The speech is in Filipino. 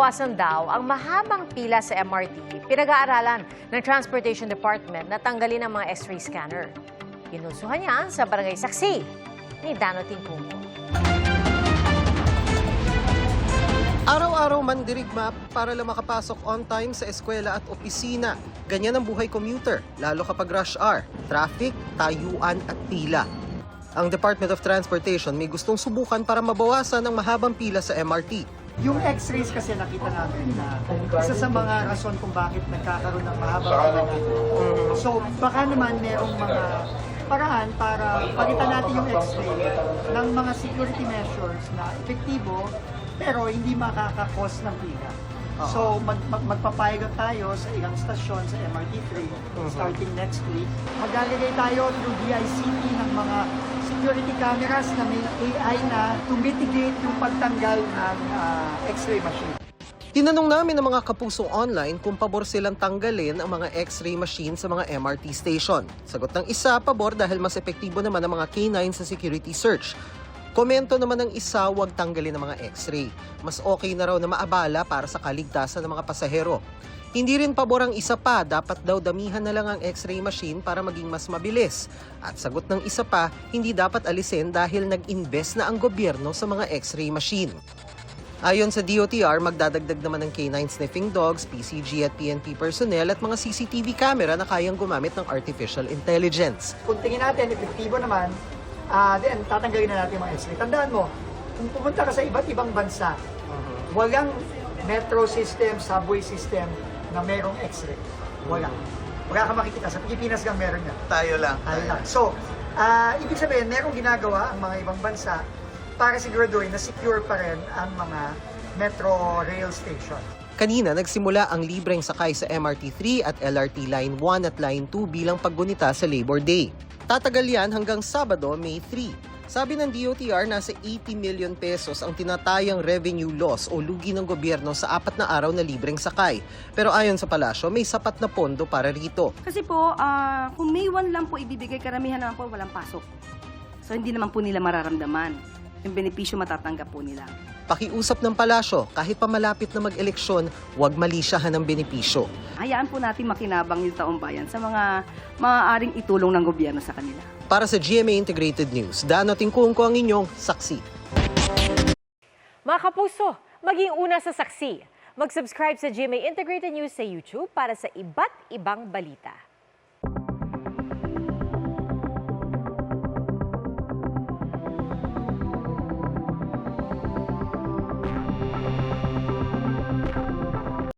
mabawasan daw ang mahabang pila sa MRT, pinag-aaralan ng Transportation Department na tanggalin ang mga X-ray scanner. Inusuhan niya sa Barangay Saksi ni Dano Tingkungko. Araw-araw mandirigma para lang makapasok on time sa eskwela at opisina. Ganyan ang buhay commuter, lalo kapag rush hour, traffic, tayuan at pila. Ang Department of Transportation may gustong subukan para mabawasan ang mahabang pila sa MRT. Yung X-rays kasi nakita namin na isa sa mga rason kung bakit nagkakaroon ng mahabang pila. So baka naman merong mga paraan para palitan natin yung X-ray ng mga security measures na epektibo pero hindi makaka-cause ng pila. So magpapayag tayo sa ilang stasyon sa MRT3 starting next week. Maglalagay tayo through DICT ng mga security cameras na may AI na to mitigate yung pagtanggal ng X-ray machine. Tinanong namin ng mga kapuso online kung pabor silang tanggalin ang mga X-ray machine sa mga MRT station. Sagot ng isa, pabor dahil mas epektibo naman ang mga K9 sa security search. Komento naman ng isa, huwag tanggalin ang mga X-ray. Mas okay na raw na maabala para sa kaligtasan ng mga pasahero. Hindi rin pabor ang isa pa, dapat daw damihan na lang ang X-ray machine para maging mas mabilis. At sagot ng isa pa, hindi dapat alisin dahil nag-invest na ang gobyerno sa mga X-ray machine. Ayon sa DOTR, magdadagdag naman ng K9 sniffing dogs, PCG at PNP personnel at mga CCTV camera na kayang gumamit ng artificial intelligence. Kung tingin natin, epektibo naman, then tatanggalin na natin yung mga X-ray. Tandaan mo, kung pumunta ka sa iba't ibang bansa, walang metro system, subway system na merong X-ray. Wala ka makikita. Sa Pilipinas lang meron yan. Tayo lang. So, ibig sabihin, merong ginagawa ang mga ibang bansa para siguraduhin na secure pa rin ang mga metro rail station. Kanina, nagsimula ang libreng sakay sa MRT3 at LRT Line 1 at Line 2 bilang paggunita sa Labor Day. Tatagal yan hanggang Sabado, May 3. Sabi ng DOTR, nasa 80 million pesos ang tinatayang revenue loss o lugi ng gobyerno sa 4 na araw na libreng sakay. Pero ayon sa palasyo, may sapat na pondo para rito. Kasi po, kung May 1 lang po ibibigay, karamihan naman po walang pasok. So hindi naman po nila mararamdaman. Yung benepisyo matatanggap po nila. Pakiusap ng palasyo, kahit pa malapit na mag-eleksyon, huwag malisyahan ng benepisyo. Hayaan po natin makinabang yung taong bayan sa mga maaaring itulong ng gobyerno sa kanila. Para sa GMA Integrated News, Dano Tingkungko ang inyong saksi. Mga kapuso, maging una sa Saksi. Mag-subscribe sa GMA Integrated News sa YouTube para sa iba't ibang balita.